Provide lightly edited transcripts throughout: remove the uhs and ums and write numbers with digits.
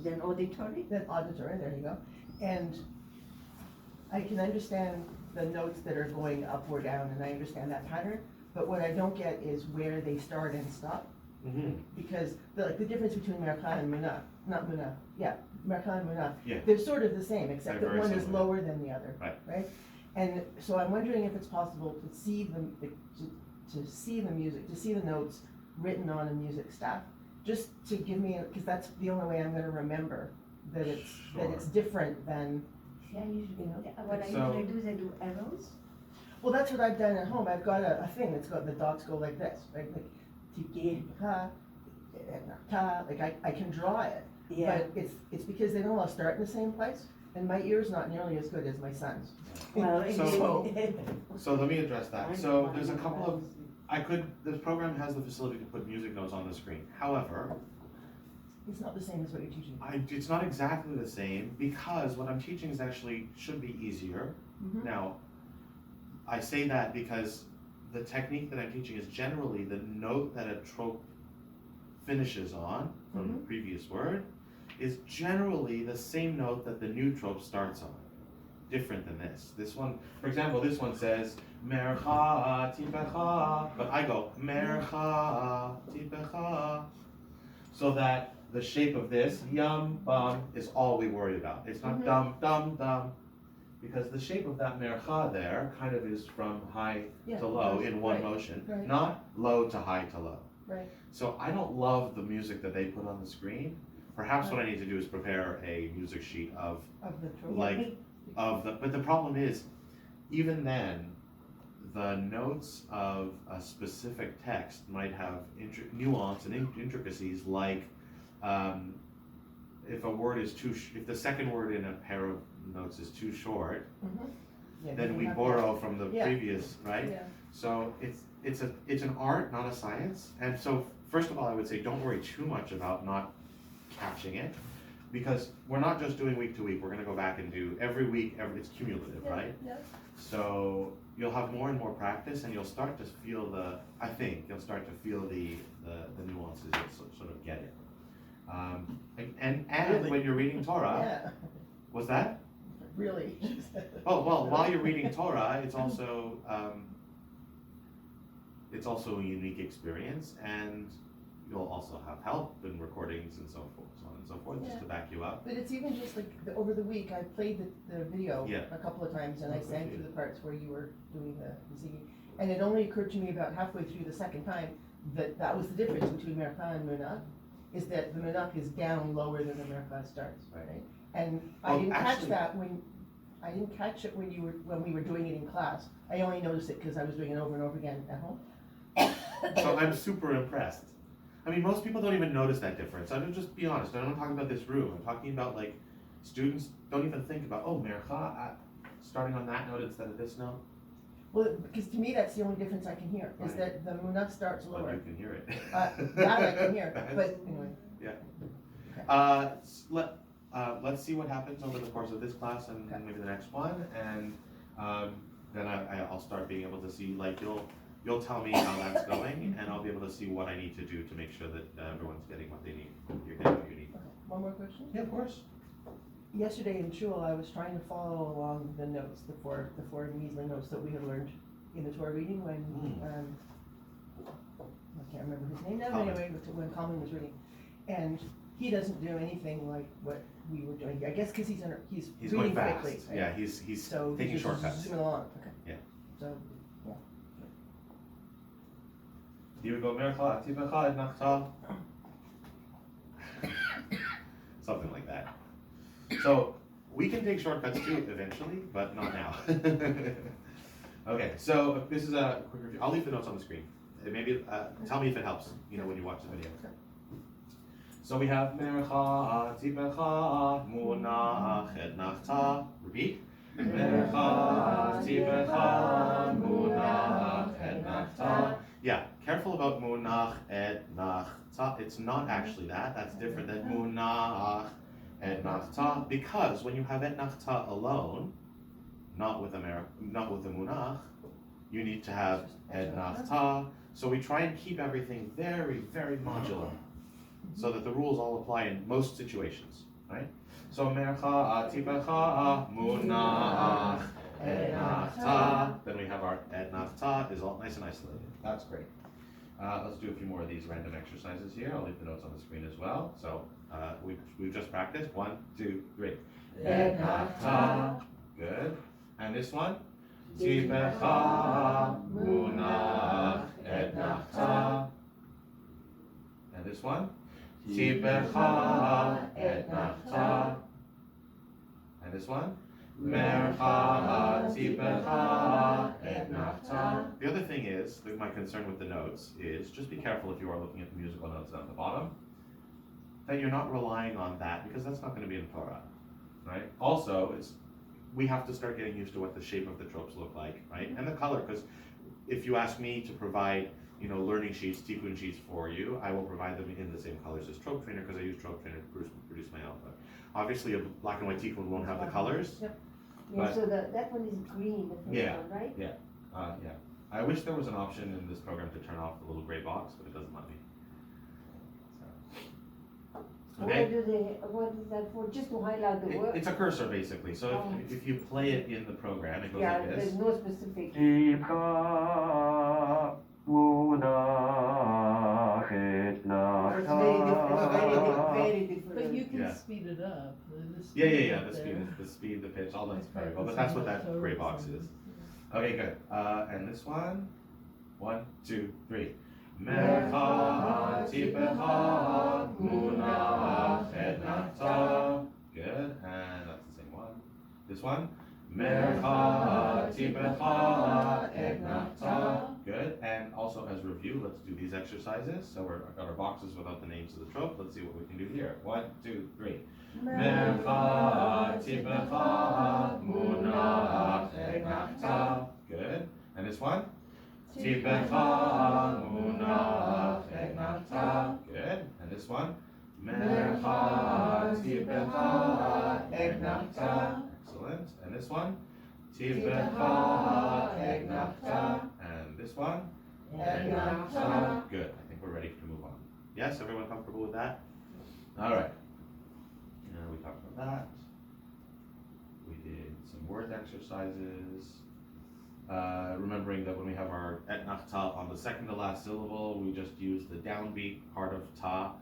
Then auditory? Then auditory, there you go. And I can understand the notes that are going up or down, and I understand that pattern, but what I don't get is where they start and stop. Mm-hmm. Because the difference between Merkha and Munaf, not Munaf, yeah, Merkha and Munaf, Yeah. they're sort of the same, except They're that very one is similar. lower than the other, Right. And so I'm wondering if it's possible to see to see the music, to see the notes written on a music staff, just to give me, because that's the only way I'm gonna remember that it's different than, Yeah, usually, you know. what I So- usually do, they do arrows. well, that's what I've done at home. I've got a thing that's got the dots go like this, right? Like, tiki, ha, etnachta, like I can draw it. Yeah. But it's because they don't all start in the same place, and my ear's not nearly as good as my son's. Well, So let me address that. So there's a couple of, this program has the facility to put music notes on the screen. However, It's not the same as what you're teaching. it's not exactly the same because what I'm teaching should be easier. Mhm. Now, I say that because the technique that I'm teaching is generally the note that a trope finishes on from the previous word is generally the same note that the new trope starts on. Different than this. This one, for example, this one says Mercha Tipecha, but I go Mercha Tipecha, so that the shape of this yum bum is all we worry about. It's not dum dum dum, because the shape of that Mercha there kind of is from high to low in one motion, not low to high to low. Right. So I don't love the music that they put on the screen. Perhaps what I need to do is prepare a music sheet of Of the trope. like but the problem is, even then, the notes of a specific text might have nuance and intricacies, like if a word is if the second word in a pair of notes is too short, Yeah, then you we have borrow from the Yeah. previous, right? Yeah. So it's an art, not a science. And so first of all, I would say don't worry too much about not catching it, because we're not just doing week to week. We're going to go back and do every week. It's cumulative, right? Yeah. So you'll have more and more practice, and you'll start to feel the nuances and sort of get it. And Really? when you're reading Torah, Yeah. was that? Really. Oh well, while you're reading Torah, it's also a unique experience, and you'll also have help in recordings and so on and so forth, just to back you up. But it's even just like over the week, I played the video Yeah. a couple of times, and I Oh, sang good. through the parts where you were doing the singing. And it only occurred to me about halfway through the second time that was the difference between Merkha and Munach, is that the Munach is down lower than the Merkha starts, right? And I Well, didn't actually- catch it when we were doing it in class. I only noticed it because I was doing it over and over again at home. So I'm super impressed. I mean, most people don't even notice that difference. I'm just be honest. I'm not talking about this room. I'm talking about like students don't even think about Mercha starting on that note instead of this note. Well, because to me, that's the only difference I can hear, is Right. that the Munach starts Well, lower. you can hear it. That I can hear, but anyway. Let's see what happens over the course of this class and maybe the next one, and then I'll start being able to see, like, you'll tell me how that's going, and I'll be able to see what I need to do to make sure that everyone's getting what they need. You're getting what you need. Okay. One more question? Yeah, of course. Yesterday in shul, I was trying to follow along the notes, the four measly notes that we had learned in the Torah reading when, I can't remember his name now, but Kalman. anyway, when Kalman was reading. And he doesn't do anything like what we were doing. I guess because he's He's reading going fast. quickly. Right? Yeah, he's So taking he's just shortcuts. zooming along. Okay. Yeah. So, yeah. Here we go, Mercha, Tipecha, Etnachta. Something like that. So we can take shortcuts too eventually, but not now. Okay, so this is a quick review. I'll leave the notes on the screen. Maybe tell me if it helps, when you watch the video. So we have Mercha, Tipecha, Munach, Etnachta. Repeat. Mercha, Tipecha, Munach, Etnachta. Yeah, careful about Munach, Etnachta. It's not actually that. That's different than Munach, Etnachta, because when you have Etnachta alone, not with the Munach, you need to have Etnachta. So we try and keep everything very, very modular, so that the rules all apply in most situations. right? So mercha tipecha munach etnachta. Then we have our etnachta is all nice and isolated. That's great. Let's do a few more of these random exercises here. I'll leave the notes on the screen as well. So we've just practiced 1, 2, 3. Etnachta. Good. And this one. Tipecha munach etnachta. And this one. Tipecha etnachta. And this one. Mercha tipecha etnachta. The other thing is, that my concern with the notes is, just be careful if you are looking at the musical notes down at the bottom, that you're not relying on that, because that's not going to be in Torah, right? Also, we have to start getting used to what the shape of the tropes look like, right? And the color, because if you ask me to provide, learning sheets, tikkun sheets for you, I will provide them in the same colors as Trope Trainer, because I use Trope Trainer to produce my output. Obviously, a black and white tikkun won't have the colors. Yep. Yeah, But- so that one is green, the first Yeah. one, right? Yeah. I wish there was an option in this program to turn off the little gray box, but it doesn't let me. So. Okay. What is that for? Just to highlight the word? It's a cursor basically. So Oh. if you play it in the program, it goes Yeah, like this. there's no specific. It's very different. But you can Yeah. speed it up. The speed Yeah. up The there. speed, the pitch, all that's variable. But that's what that gray box is. Okay, good. And this one. 1, 2, 3. Mercha tipecha munach etnachta. Good. And that's the same one. This one. Mercha tipecha etnachta. Good. And also as review, let's do these exercises. So I've got our boxes without the names of the trope. Let's see what we can do here. 1, 2, 3. Mercha tipecha munach etnachta. Good. And this one. Tipecha munach etnachta. Good. And this one. Mercha tipecha etnachta. Excellent. And this one. Tipecha etnachta. And this one. Etnachta. Good. I think we're ready to move on. Yes, everyone comfortable with that? All right. Now we talked about that. We did some word exercises. Remembering that when we have our etnachta on the second to last syllable, we just use the downbeat part of ta,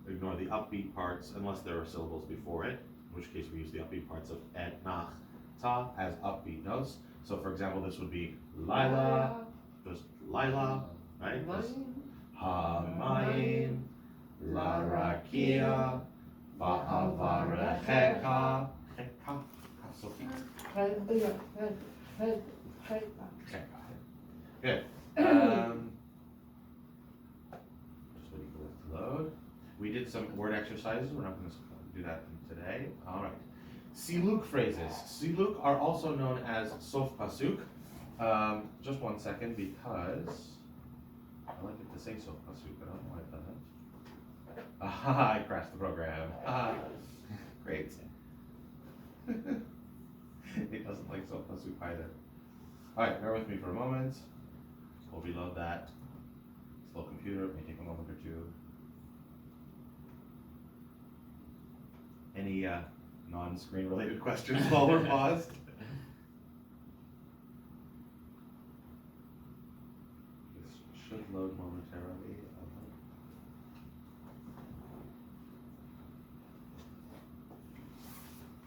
ignore the upbeat parts unless there are syllables before it, in which case we use the upbeat parts of etnachta as upbeat notes. So for example, this would be Lila, just Lila, right? Ha'mayim, la rakia, va'avarechecha, Good. Just waiting for it to load. We did some word exercises. We're not going to do that today. All right. Siluk phrases. Siluk are also known as Sof Pasuk. Just 1 second, because I like it to say Sof Pasuk, but I don't know why I've done it. Aha, I crashed the program. Great. It doesn't like Sof Pasuk either. Alright, bear with me for a moment. We'll reload that. Slow computer, it may take a moment or two. Any non-screen related questions while we're paused? This should load momentarily.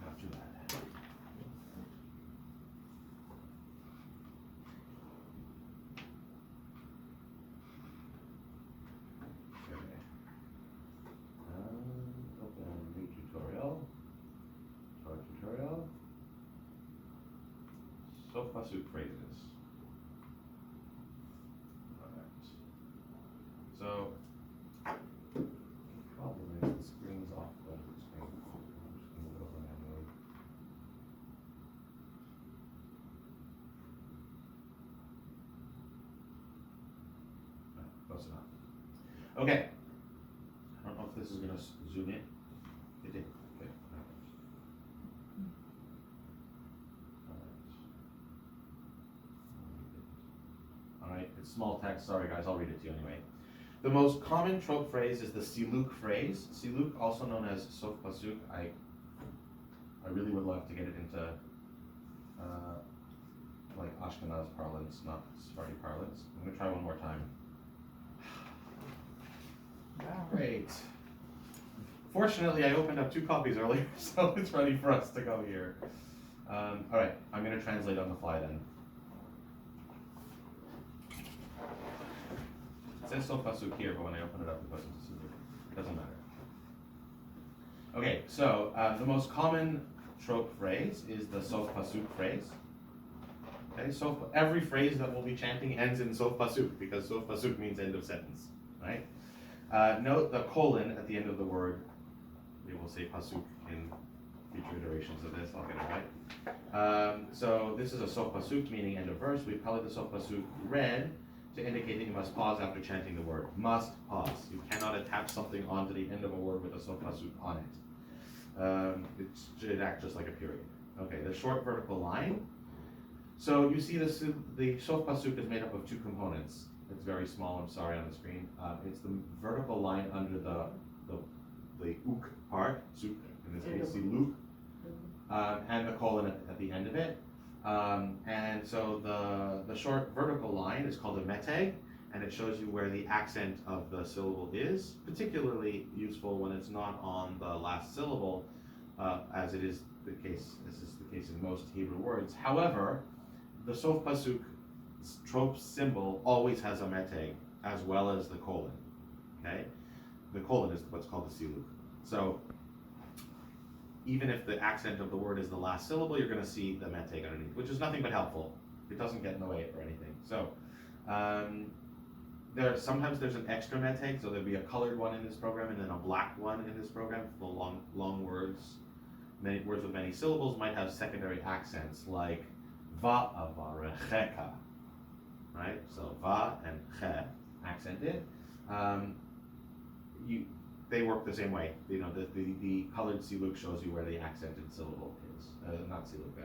Not too bad. Open new tutorial. Torah tutorial. Sof Pasuk phrases. Alright. So, the problem is the screen's off the screen. I'm just going to move it over manually. Close enough. Okay. I don't know if this is going to zoom in. It did. Okay. Alright, it's small text. Sorry guys, I'll read it to you anyway. The most common trope phrase is the siluk phrase. Siluk, also known as Sof Pasuk. I I really would love to get it into like Ashkenaz parlance, not Sephardi parlance. I'm gonna try one more time. Wow. Great. Fortunately, I opened up 2 copies earlier, so it's ready for us to go here. All right, I'm gonna translate on the fly then. It says Sof Pasuk here, but when I open it up, it goes into Siddur. It doesn't matter. Okay, so the most common trope phrase is the Sof Pasuk phrase. Okay, so every phrase that we'll be chanting ends in Sof Pasuk because Sof Pasuk means end of sentence, right? Note the colon at the end of the word. We will say Pasuk in future iterations of this. I'll get it right. So this is a Sof Pasuk, meaning end of verse. We've colored the Sof Pasuk red to indicate that you must pause after chanting the word. Must pause. You cannot attach something onto the end of a word with a Sof Pasuk on it. It should act just like a period. Okay, the short vertical line. So you see this, the Sof Pasuk is made up of 2 components. It's very small, I'm sorry, on the screen. It's the vertical line under the uk part, suk, in this case, siluk, and the colon at the end of it. And so the short vertical line is called a meteg, and it shows you where the accent of the syllable is, particularly useful when it's not on the last syllable, as it is the case, this is the case in most Hebrew words. However, the Sof Pasuk trope symbol always has a meteg, as well as the colon, okay? The colon is what's called the siluk. So, even if the accent of the word is the last syllable, you're gonna see the meteg underneath, which is nothing but helpful. It doesn't get in the way or anything. So, sometimes there's an extra meteg, so there'll be a colored one in this program and then a black one in this program. The long words, many words with many syllables might have secondary accents like va'avarecheka, right? So va and che accented. They work the same way. You know, the colored siluk shows you where the accented syllable is. Not siluk,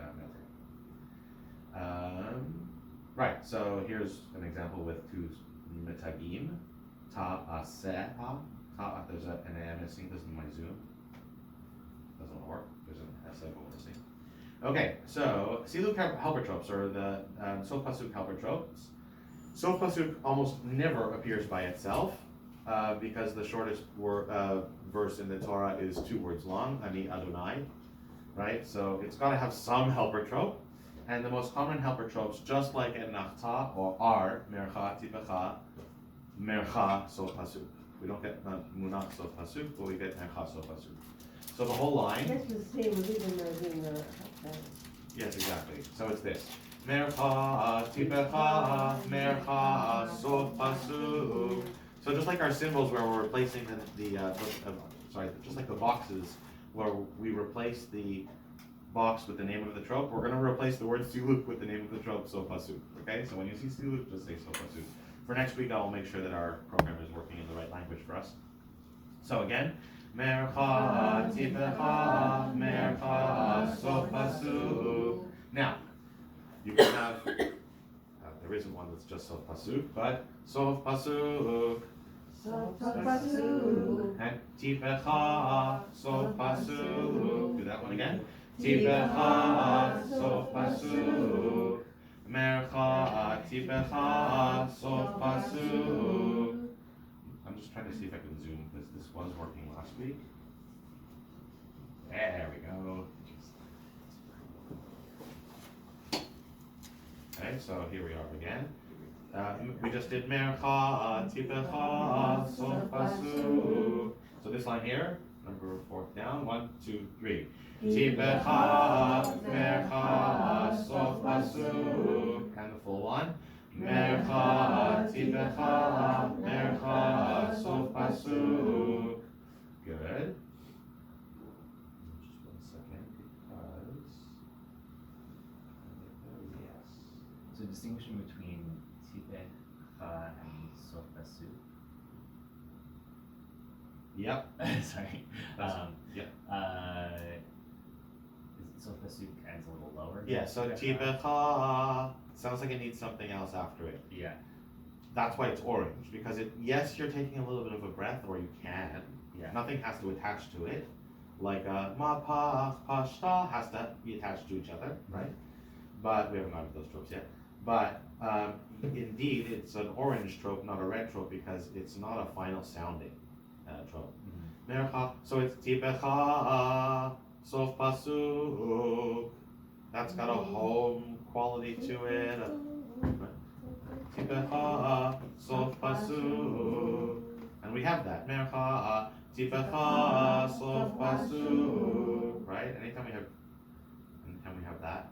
meteg. Right, so here's an example with 2 metagim. Ta'aseh. There's an A missing, this is my Zoom. Doesn't work, there's an S missing. Okay, so siluk helper tropes, or the Sof Pasuk helper tropes. Sof Pasuk almost never appears by itself, because the shortest verse in the Torah is 2 words long, Ani Adonai, right? So it's got to have some helper trope, and the most common helper tropes, just like Etnachta, or are Mercha Tipecha, Mercha Sof Pasuk. We don't get Munach Sof Pasuk, but we get Mercha Sof Pasuk. So the whole line. That's the same as even in the. Yes, exactly. So it's this. Mercha Tipecha, Mercha Sof Pasuk. So just like our symbols where we're replacing just like the boxes where we replace the box with the name of the trope, we're going to replace the word siluk with the name of the trope, Sof Pasuk. Okay, so when you see siluk, just say Sof Pasuk. For next week, I'll make sure that our program is working in the right language for us. So again, Mercha Tipecha, Mercha Sof Pasuk. Now, you can have, there isn't one that's just Sof Pasuk, but Sof Pasuk. Sof Pasuk. And Tipecha Sof Pasuk. Do that one again. Tipecha Sof Pasuk. Mercha Tipecha Sof Pasuk. I'm just trying to see if I can zoom because this was working last week. There we go. Okay, so here we are again. We just did Mercha Tipecha Sof Pasuk. So this line here, number 4 down, 1, 2, 3. Tipecha Mercha Sof Pasuk. And the full one. Mercha Tipecha Mercha Sof Pasuk. Good. Just 1 second, because yes. So distinguishing between Tipecha and Sof Pasuk. Yep. Sorry. Yeah. Sof Pasuk ends a little lower. Yeah, so Tipecha sounds like it needs something else after it. Yeah. That's why it's orange, because yes, you're taking a little bit of a breath, or you can. Yeah. Nothing has to attach to it, like mapach, pashta has to be attached to each other, right? But we haven't gone to those tropes yet. But indeed, it's an orange trope, not a red trope, because it's not a final sounding trope. Mercha, so it's tibecha, sof pasuk. That's got a home quality to it. Tibecha, sof pasuk. And we have that. Mercha, tibecha, sof pasuk. Right? Anytime we have that,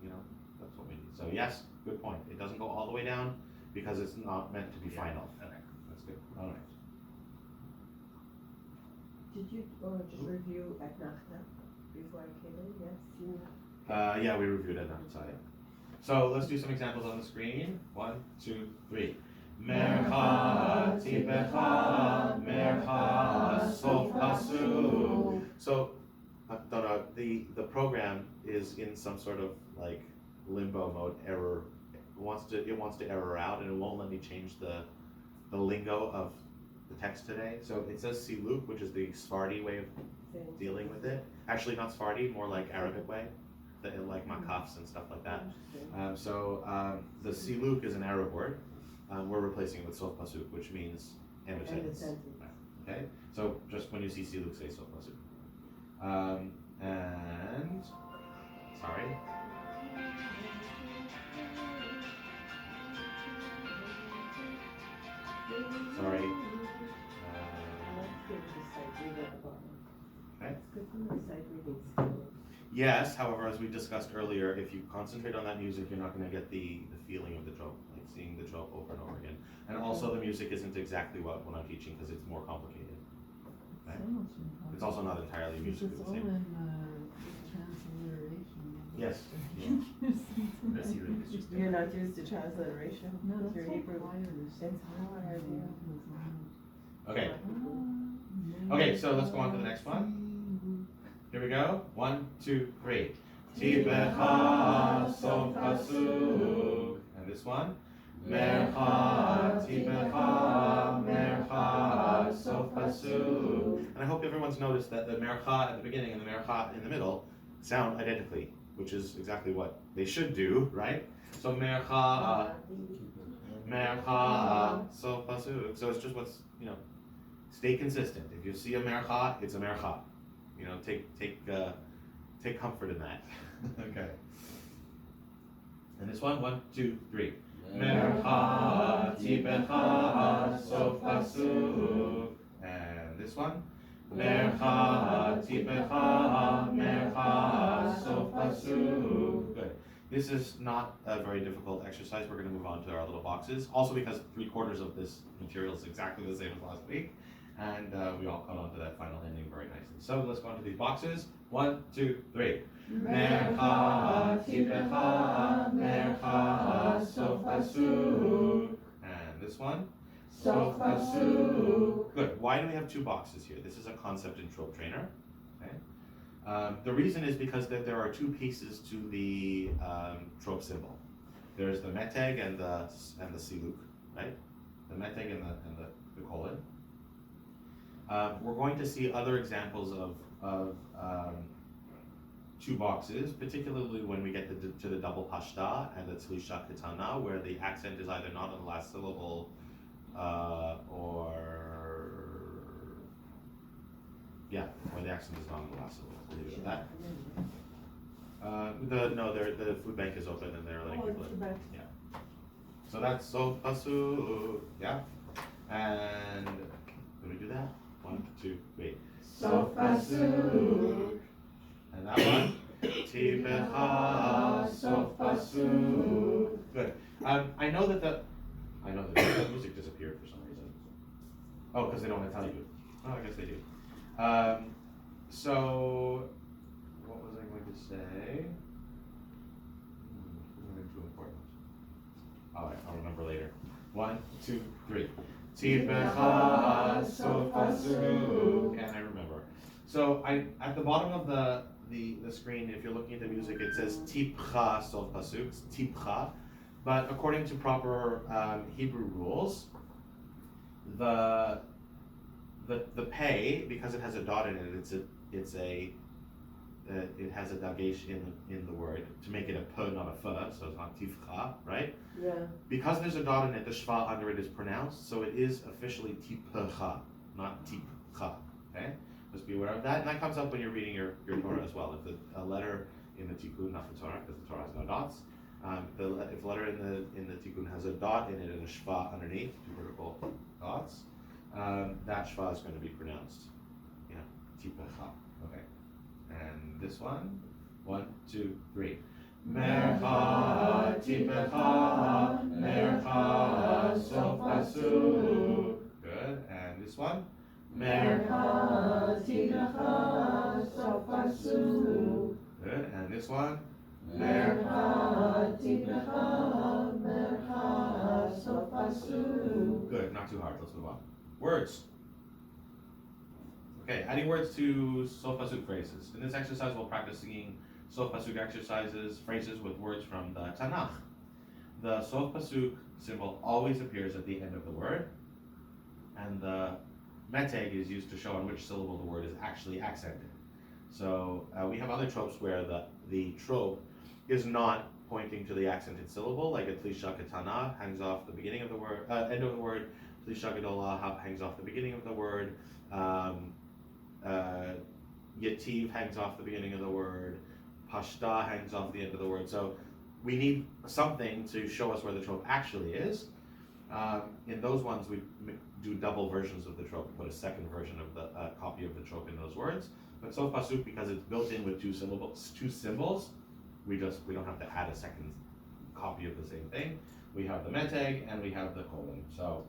you know, that's what we need. So yes, good point. It doesn't go all the way down because it's not meant to be final. Okay. That's good. All right. Did you just review Etnachta before I came in? Yes, you. Yeah, we reviewed it outside. So let's do some examples on the screen. 1, 2, 3. Mercha, tibecha, mercha, sof pasuk. So, the program is in some sort of like limbo mode, error. It wants to error out, and it won't let me change the lingo of the text today. So it says siluk, which is the Sephardi way of dealing with it. Actually, not Sephardi, more like Arabic way, like makafs and stuff like that. The siluk is an Arab word. We're replacing it with sof pasuk, which means end of sentence. Okay, so just when you see siluk, say sof pasuk. And sorry. Sorry. Okay. Yes, however, as we discussed earlier, if you concentrate on that music, you're not going to get the feeling of the trope, like seeing the trope over and over again. And also, the music isn't exactly what I'm teaching because it's more complicated. Right? It's also not entirely musically It's the all same. in transliteration. Yes. The siluk is just You're not used to transliteration? No, With that's your so Hebrew. hard. It's hard, yeah. Okay. Okay, so let's go on to the next one. Here we go. 1, 2, 3. Tibecha, sof pasuk. And this one. Mercha, tibecha, mercha, sof pasuk. And I hope everyone's noticed that the mercha at the beginning and the mercha in the middle sound identically, which is exactly what they should do, right? So mercha, mercha, sof pasuk. So it's just what's, stay consistent. If you see a mercha, it's a mercha. Take comfort in that. Okay. And this one, 1, 2, 3. Mercha, tibecha, sof pasuk. And this one. Mercha, tibecha, mercha, sof pasuk. Good. This is not a very difficult exercise. We're going to move on to our little boxes. Also because 3/4 of this material is exactly the same as last week. And we all caught on to that final ending very nicely. So let's go on to these boxes. 1, 2, 3. Mercha, tibecha, mercha, sof pasuk. And this one. Sof pasuk. Good. Why do we have 2 boxes here? This is a concept in Trope Trainer. Okay. The reason is because there are 2 pieces to the trope symbol. There's the meteg and the siluk, right? The meteg and the colon. We're going to see other examples of 2 boxes, particularly when we get to the double pashta and the tlisha ketana, where the accent is either not on the last syllable or the accent is not on the last syllable. We'll leave it at that. The food bank is open and they're letting people in. Yeah. So that's Sof Pasuk. Yeah. And did we do that? 1, 2, 3. Sof Pasuk. And that one. Tibecha, Sof Pasuk. Good. I know that the music disappeared for some reason. Oh, because they don't want to tell you. Oh, I guess they do. So, what was I going to say? Something too important. All right, I'll remember later. 1, 2, 3. Tibecha, Sof Pasuk. And I remember. So at the bottom of the screen, if you're looking at the music, it says Tipcha, Sof Pasuk. Tipcha. But according to proper Hebrew rules, the pay, because it has a dot in it, it has a dagesh in the word to make it a p, not a f, so it's not tifcha, right? Yeah. Because there's a dot in it, the shva under it is pronounced, so it is officially tipcha, not tipcha. Okay, just be aware of that, and that comes up when you're reading your Torah as well. If a letter in the tikkun, not the Torah, because the Torah has no dots. If a letter in the tikkun has a dot in it and a shva underneath, two vertical dots, that shva is going to be pronounced, tipcha. Okay. And this one, 1, 2, 3. Mercha, tipecha, mercha, sof pasuk. Good. And this one. Mercha, tipecha, sof pasuk. Good. And this one. Mercha, tipecha, mercha, sof pasuk. Good. Not too hard. Let's move on. Words. Okay, adding words to Sof Pasuk phrases. In this exercise, we'll practice singing Sof Pasuk exercises, phrases with words from the Tanakh. The Sof Pasuk symbol always appears at the end of the word, and the meteg is used to show on which syllable the word is actually accented. So we have other tropes where the trope is not pointing to the accented syllable, like a Tlisha Katana hangs off the beginning of the word, end of the word. Tlisha Gadola hangs off the beginning of the word. Yativ hangs off the beginning of the word. Pashta hangs off the end of the word. So we need something to show us where the trope actually is. In those ones, we do double versions of the trope. We put a second version of the copy of the trope in those words. But Sof Pasuk, because it's built in with two symbols, we don't have to add a second copy of the same thing. We have the meteg and we have the colon. So,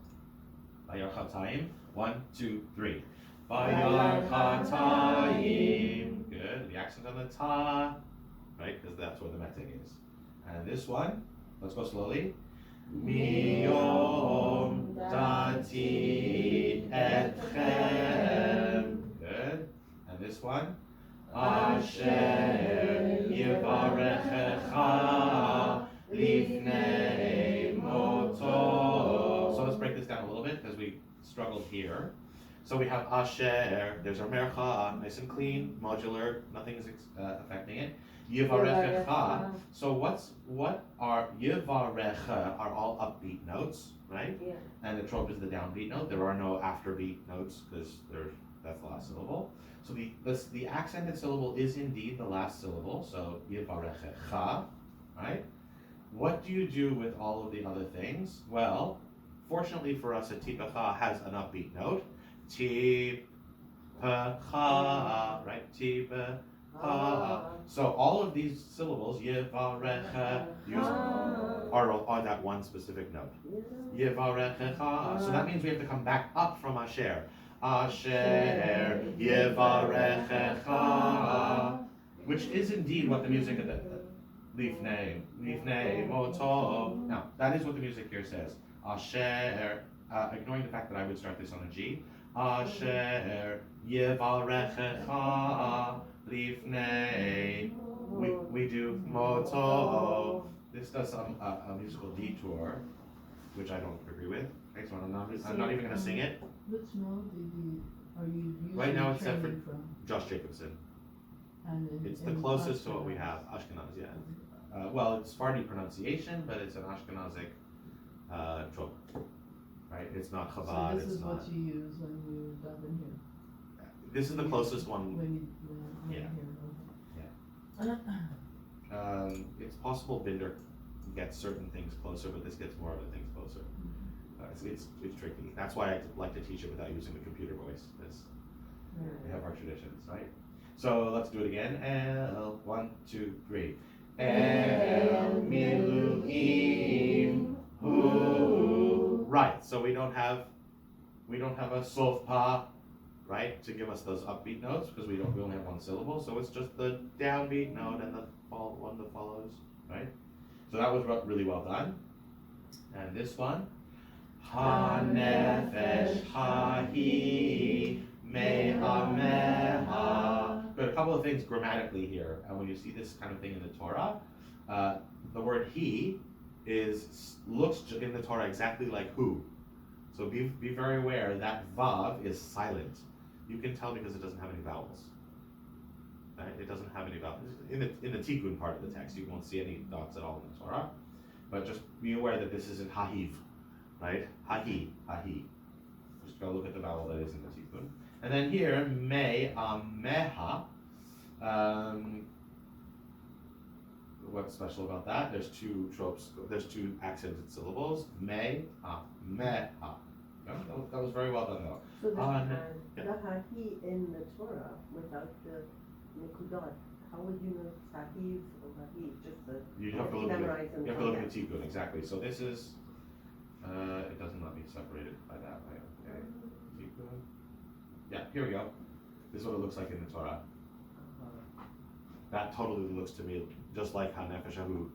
Bayar Chatayim, 1, 2, 3. Bayar Chatayim. Good. The accent on the ta, right? Because that's where the meteg is. And this one, let's go slowly. Miyom dati etchem. Good. And this one. Asher yivarechecha lifnei moto. So let's break this down a little bit because we struggled here. So we have Asher, there's our mercha, nice and clean, modular, nothing is affecting it. Yivarechecha. So what are Yivarecha are all upbeat notes, right? Yeah. And the trope is the downbeat note. There are no afterbeat notes because that's the last syllable. So the accented syllable is indeed the last syllable. So Yivarechecha, right? What do you do with all of the other things? Well, fortunately for us, a tipecha has an upbeat note. Tipecha, right? Tipecha. So all of these syllables, Yivarecha, are that one specific note. Yivarechecha. So that means we have to come back up from Asher. Asher Yivarechecha, which is indeed what the music of the Lifnei Moto. Now that is what the music here says. Asher, ignoring the fact that I would start this on a G. Asher Yivarechecha Lifnei. We do Moto. This does a musical detour, which I don't agree with. Next one, I'm not even going to sing it. Which melody are you using? Right now it's set for from? Josh Jacobson. And It's the closest to what we have, Ashkenaz, yeah. Well, it's Sephardi pronunciation, but it's an Ashkenazic trope, right? It's not Chabad, So this it's is not. what you use when you dub in here? This is the closest one. When you Yeah. Here, It's possible Binder gets certain things closer, but this gets more of the things closer. It's tricky. That's why I like to teach it without using the computer voice, because we have our traditions, right? So let's do it again. El, 1, 2, 3. El miluim hu. Right. So we don't have a sof pa, right, to give us those upbeat notes because we only have one syllable. So it's just the downbeat note and the one that follows, right? So that was really well done. And this one. Ha-nefesh ha-hi me'ameha. But a couple of things grammatically here. And when you see this kind of thing in the Torah, the word he looks in the Torah exactly like who. So be very aware that vav is silent. You can tell because it doesn't have any vowels. Right? It doesn't have any vowels. In the tikkun part of the text, you won't see any dots at all in the Torah. But just be aware that this isn't hahiv, right? Hahi. Just go look at the vowel that is in the tikkun. And then here, me ameha. What's special about that? There's two tropes. There's two accented syllables. Me ameha. That was very well done, though. So the yeah. hahi in the Torah without the nikudot, how would you know sahiv or hahi? Just the You have to look at memorize it. and You have to look at context. the tikkun exactly. So this is. It does not be separated by that way. Okay. Tikkun. Yeah. Here we go. This is what it looks like in the Torah. That totally looks to me just like Hanefesh Ahu.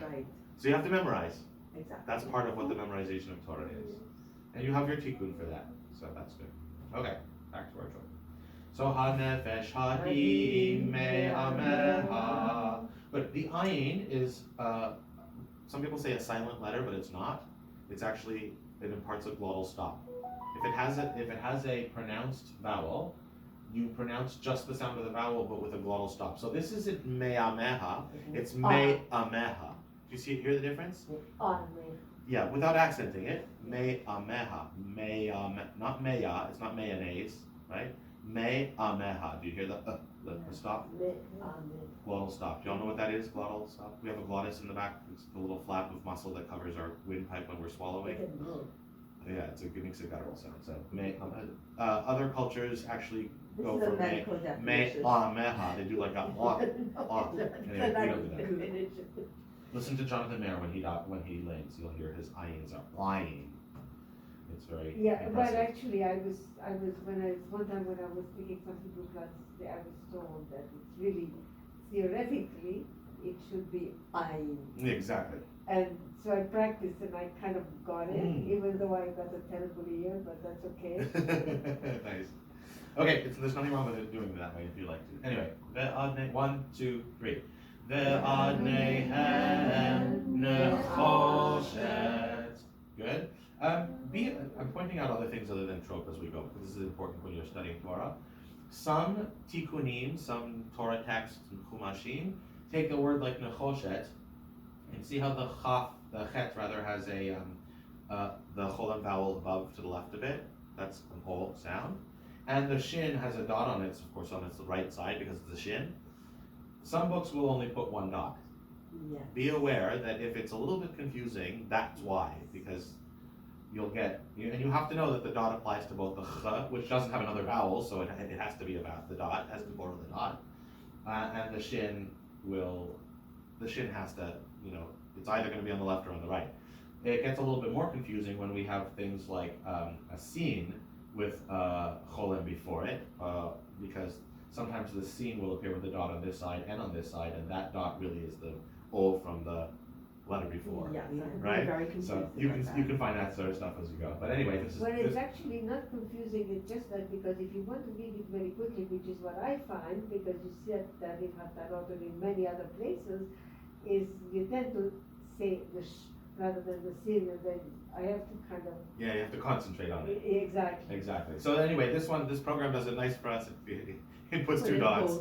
Right, So you have to memorize. exactly. That's part of what the memorization of Torah is. And you have your tikkun for that. So that's good. Okay, back to our trope. So Hanefesh Hahi Me'ameha. But the ayin is, some people say a silent letter, but it's not. It's actually, it imparts a glottal stop. If it has a pronounced vowel, you pronounce just the sound of the vowel, but with a glottal stop. So this isn't me'ameha, it's me'ameha. Do you hear the difference? Yeah, without accenting it, me'ameha, not meya, it's not mayonnaise, right? Me'ameha. Do you hear the stop? Glottal stop. Do y'all know what that is? Glottal stop. We have a glottis in the back. It's the little flap of muscle that covers our windpipe when we're swallowing. Yeah, it's a good guttural sound. So other cultures actually go for me'ameha. They do like a Anyway, we don't do that. Listen to Jonathan Mayer when he lays. You'll hear his ayins are lying. It's very Yeah, impressive. but actually, I was one time when I was taking some Hebrew classes, I was told that it's really theoretically it should be ayin, Exactly. and so I practiced and I kind of got it, even though I got a terrible ear, but that's okay. Nice. Okay, there's nothing wrong with it doing it that way if you like to. Anyway, ve'adne, 1, 2, 3. Ve'adnehem nechoshet. Good. I'm pointing out other things other than trope as we go, because this is important when you're studying Torah. Some tikkunim, some Torah texts and chumashim, take a word like nechoshet, and see how the chet rather has a the cholam vowel above to the left of it. That's an whole sound. And the shin has a dot on it, of course, on its right side because it's a shin. Some books will only put one dot. Yeah. Be aware that if it's a little bit confusing, that's why, because you'll get, and you have to know that the dot applies to both the ch, which doesn't have another vowel, so it has to be about the dot, has to borrow the dot, and the shin has to, it's either going to be on the left or on the right. It gets a little bit more confusing when we have things like a sin with cholim before it, because sometimes the sin will appear with the dot on this side and on this side, and that dot really is the O from the letter before. Yeah, Right? very confused. So you can find that sort of stuff as you go. But anyway, this is Well, it's actually not confusing, it's just that because if you want to read it very quickly, which is what I find, because you said that in Haftarot and in many other places, is you tend to say the sh rather than the sin, and then I have to kind of... Yeah, you have to concentrate on it. Exactly. Exactly. So anyway, this program does it nice for us. It puts two dots.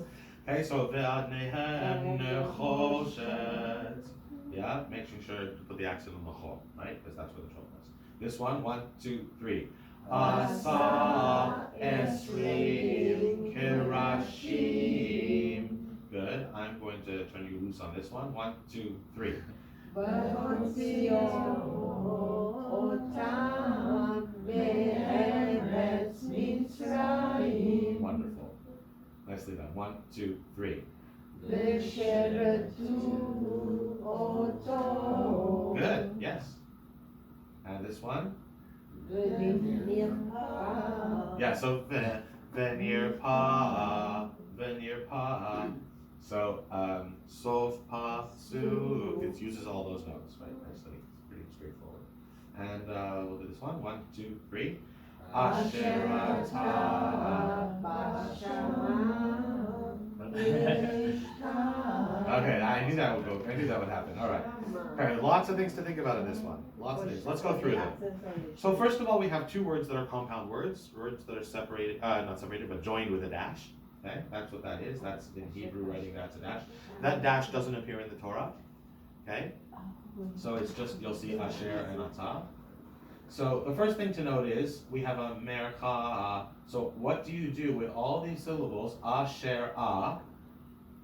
Okay, so ve'adnehem nechoshet. Yeah, making sure to put the accent on the cho, right? Because that's where the trope is. This one, 1, 2, 3. Asa esrim kirashim. Good. I'm going to turn you loose on this one. 1, 2, 3. Wonderful. Nicely done. 1, 2, 3. Good. Yes. And this one? Yeah, so venir pa. So Sof Pasuk. It uses all those notes, right? Nicely. It's pretty straightforward. And we'll do this one. 1, 2, 3. Asherata. Okay, I knew that would happen. All right. Okay, lots of things to think about in this one. Lots of things. Let's go through them. So first of all, we have two words that are compound words that are separated, not separated, but joined with a dash. Okay, that's what that is. That's in Hebrew writing, that's a dash. That dash doesn't appear in the Torah. Okay, so it's just, you'll see Asher and Atah. So the first thing to note is we have a mercha. So what do you do with all these syllables, Asher A,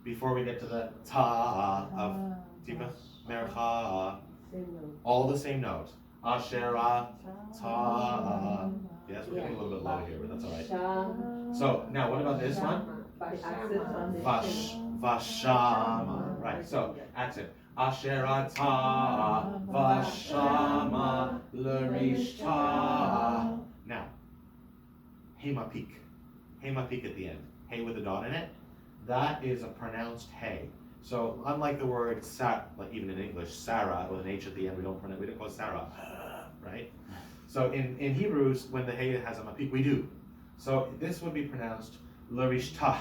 before we get to the ta of Tipa? Mercha, Same note. all the same note. Asher A, ta. Yes, we're getting a little bit low here, but that's all right. So now what about this one? The accents on the Vash, Vashama. Right, so accent. Asher Atah Vashama L'rishta. Now, Hemapik. Hemapik at the end. Hey with a dot in it. That is a pronounced hey. So unlike the word like even in English, Sarah with an H at the end, we don't call it Sarah, right? So in Hebrews, when the hey has a mapik, we do. So this would be pronounced L'rishta.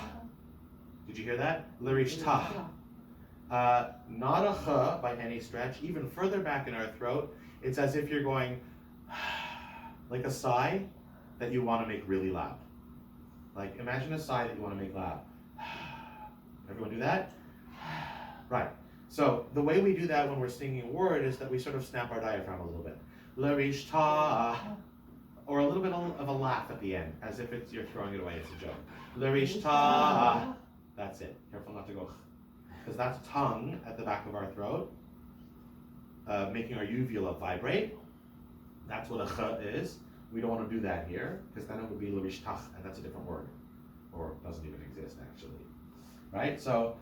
Did you hear that? L'rishta. Not a ch by any stretch. Even further back in our throat, it's as if you're going like a sigh that you want to make really loud. Like imagine a sigh that you want to make loud. Everyone do that? Right. So the way we do that when we're singing a word is that we sort of snap our diaphragm a little bit. L'rishta. Or a little bit of a laugh at the end, as if you're throwing it away, it's a joke. L'rishta. That's it. Careful not to go, because that's tongue at the back of our throat, making our uvula vibrate. That's what a ch is. We don't want to do that here, because then it would be l'rishtach, and that's a different word, or doesn't even exist actually. Right? So,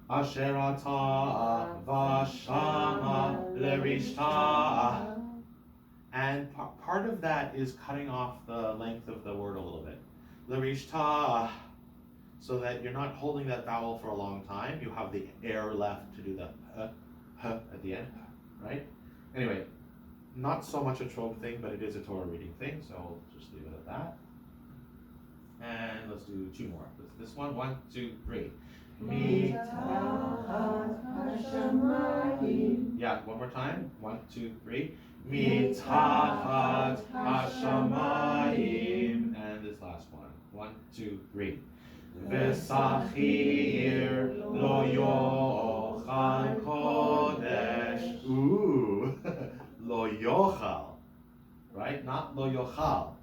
asher atah vashama l'rishtach. And part of that is cutting off the length of the word a little bit. L'rishta, so that you're not holding that vowel for a long time. You have the air left to do the at the end, right? Anyway, not so much a trope thing, but it is a Torah reading thing, so we'll just leave it at that. And let's do two more. This one, 1, 2, 3. Yeah, one more time. 1, 2, 3. Mitachat hashamayim. And this last one. 1, 2, 3. V'sachir lo yochal kodesh. Ooh, lo yochal, right? Not lo yochal.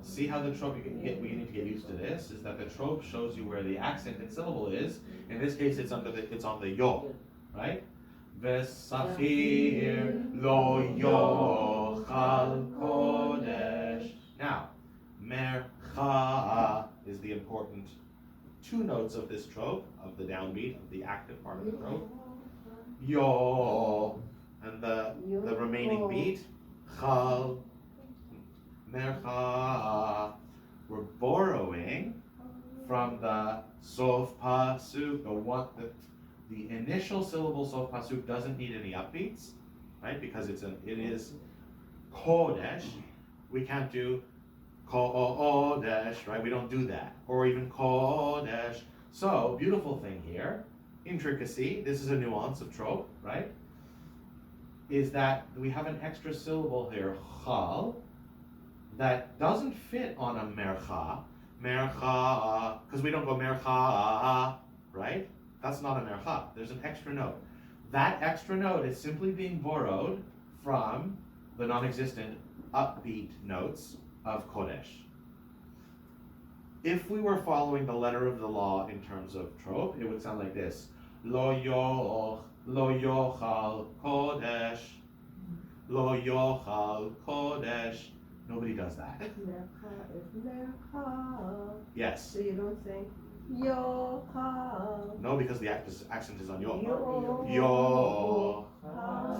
See how the trope, we need to get used to this, is that the trope shows you where the accented syllable is. In this case, it's on the yo, right? V'sachir lo yochal kodesh. Now, mercha is the important two notes of this trope, of the downbeat, of the active part of the trope. Yo, and the remaining beat, chal, mercha. We're borrowing from the Sof Pasuk, the initial syllable Sof Pasuk doesn't need any upbeats, right? Because it is kodesh. We can't do kodesh, right? We don't do that. Or even kodesh. So, beautiful thing here, intricacy, this is a nuance of trope, right? Is that we have an extra syllable here, chal, that doesn't fit on a mercha, because we don't go mercha, right? That's not a mercha. There's an extra note. That extra note is simply being borrowed from the non-existent upbeat notes of Kodesh. If we were following the letter of the law in terms of trope, it would sound like this. Lo yochal kodesh. Lo yochal kodesh. Nobody does that. Mercha is mercha. Yes. So you don't say yochal. No, because the accent is on yo. Yo. Yo.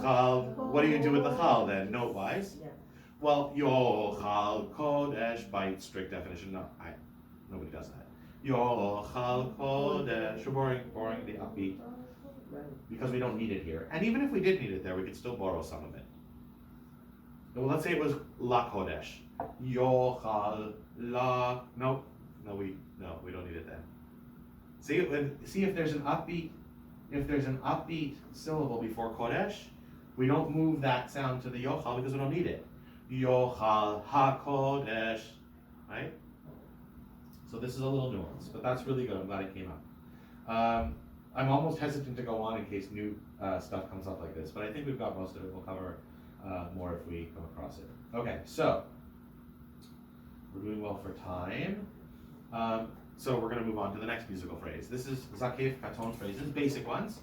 Chal. What do you do with the chal then, note-wise? Yeah. Well, yochal kodesh, by strict definition, nobody does that. Yochal kodesh. We're borrowing the upbeat Right. because we don't need it here. And even if we did need it there, we could still borrow some of it. Well, let's say it was la kodesh. Yochal la. No, we don't need it then. See if there's an upbeat. If there's an upbeat syllable before kodesh, we don't move that sound to the yochal because we don't need it. Yochal ha kodesh, right? So this is a little nuanced, but that's really good. I'm glad it came up. I'm almost hesitant to go on in case new stuff comes up like this, but I think we've got most of it. We'll cover more if we come across it. Okay, so we're doing well for time. So we're going to move on to the next musical phrase. This is Zakeif Katon phrases, basic ones.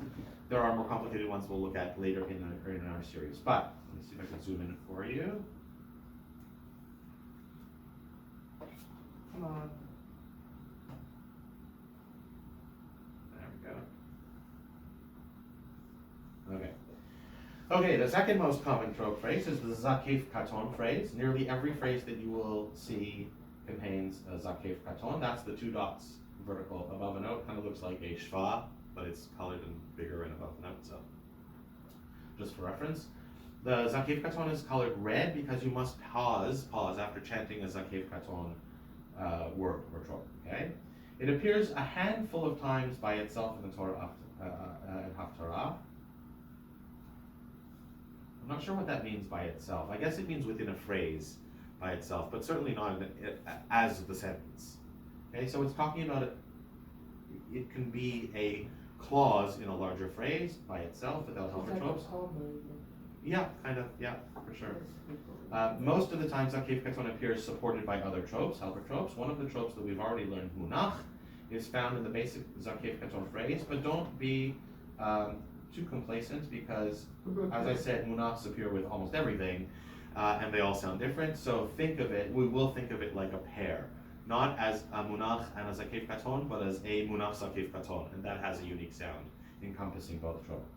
There are more complicated ones we'll look at later in our series. But let me see if I can zoom in for you. Come on. There we go. Okay. Okay, the second most common trope phrase is the Zakeif Katon phrase. Nearly every phrase that you will see contains a Zakeif Katon. That's the two dots vertical above a note. Kind of looks like a shva, but it's colored and bigger and above the note, so just for reference. The Zakeif Katon is colored red because you must pause after chanting a Zakeif Katon word or trope, okay? It appears a handful of times by itself in the Torah and Haftarah. I'm not sure what that means by itself. I guess it means within a phrase by itself, but certainly not as the sentence. Okay, so it's talking about it can be a clause in a larger phrase by itself without helper tropes. Yeah, kind of, yeah, for sure. Most of the time, Zakeif Katon appears supported by other tropes, helper tropes. One of the tropes that we've already learned, munach, is found in the basic Zakeif Katon phrase, but don't be too complacent because, as I said, munachs appear with almost everything, and they all sound different. So think of it, we will think of it like a pair, not as a munach and a Zakeif Katon, but as a munach Zakeif Katon, and that has a unique sound encompassing both tropes.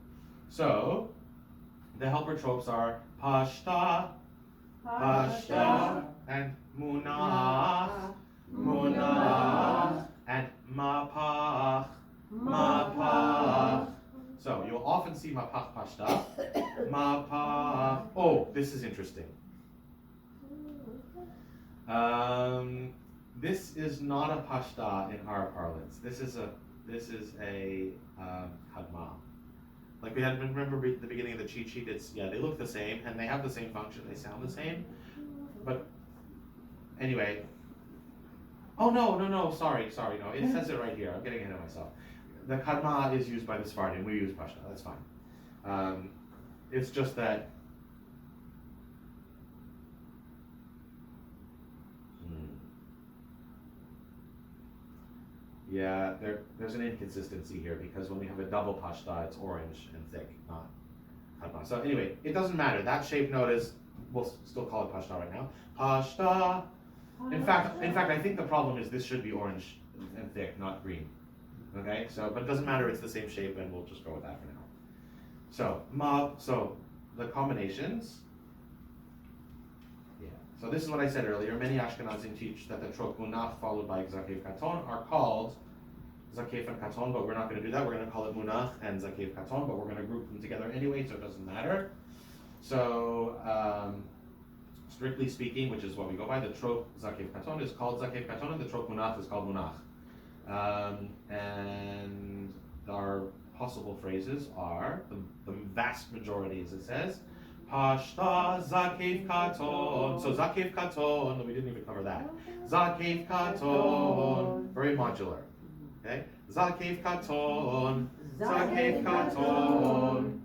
So the helper tropes are pashta, pashta, and munach, munach, and mapach, mapach. So you'll often see mapach pashta, mapach. Oh, this is interesting. This is not a pashta in our parlance. This is a kadma. Like we had, remember at the beginning of the cheat sheet, they look the same and they have the same function, they sound the same. But anyway, oh no, sorry, no, it says it right here, I'm getting ahead of myself. The kadma is used by the Sephardim, we use pashta, that's fine. It's just that, yeah, there's an inconsistency here because when we have a double pashta, it's orange and thick, not kadma. So anyway, it doesn't matter. That shape note is, we'll still call it pashta right now. Pashta. In fact, I think the problem is this should be orange and thick, not green. Okay, so but it doesn't matter. It's the same shape, and we'll just go with that for now. So the combinations. So this is what I said earlier. Many Ashkenazim teach that the trope munach followed by Zakeif Katon are called Zakeif and Katon, but we're not going to do that. We're going to call it munach and Zakeif Katon, but we're going to group them together anyway, so it doesn't matter. So strictly speaking, which is what we go by, the trope Zakeif Katon is called Zakeif Katon, and the trope munach is called munach. And our possible phrases are the vast majority, as it says. Pashta Zakeif Katon. So Zakeif Katon, we didn't even cover that. Zakeif Katon, very modular. Okay? Zakeif Katon, Zakeif Katon.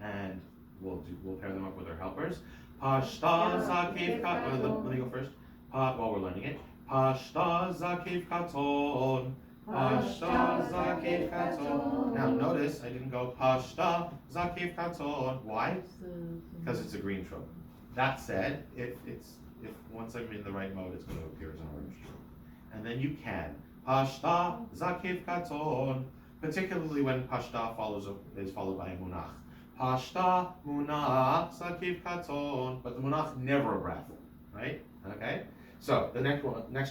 And we'll pair them up with our helpers. Pashta Zakeif Katon. Let me go first. While we're learning it. Pashta Zakeif Katon. Pashta Zakeif Katon. Now notice I didn't go Pashta Zakeif Katon. Why? Because it's a green trope. That said, if once I'm in the right mode, it's going to appear as an orange trope. And then you can Pashta Zakeif Katon, particularly when Pashta is followed by a munach. Pashta Munach Zakeif Katon, but the munach never a breath, right? Okay. So the next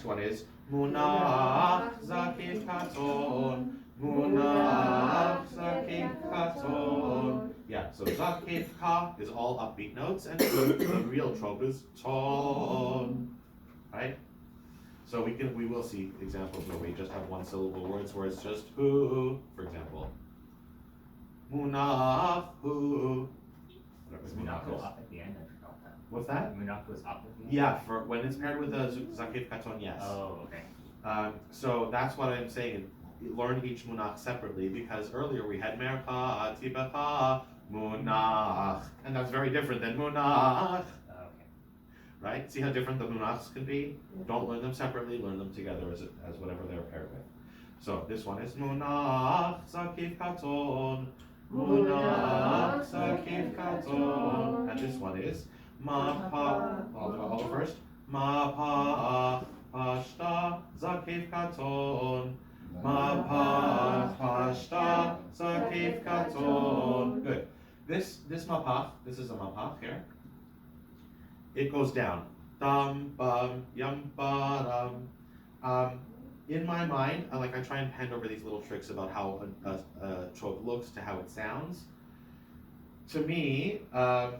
one is Munach Zakeif Katon, Munach Zakeif Katon. Yeah, so Zakeif Ka is all upbeat notes, and the real trope is ton, right? So we will see examples where we just have one syllable words where it's just hu, for example. Munach hu. Does munach go up at the end? I forgot that. What's that? Munach goes up at the end? Yeah, for when it's paired with the Zakeif Katon, yes. Oh, okay. So that's what I'm saying. Learn each munach separately, because earlier we had mercha, tibecha, munach, and that's very different than munach, Okay. right? See how different the munachs can be? Don't learn them separately, learn them together as whatever they're paired with. So this one is munach, Zakeif Katon, munach, Zakeif Katon, and this one is mapa, I'll do all first, mapa, pashta, Zakeif Katon, mapa, pashta, Zakeif Katon. Good. This mapach, this is a mapach here. It goes down. Dam, bam, yam, ba, dam. In my mind, I try and hand over these little tricks about how a trope looks to how it sounds. To me, I,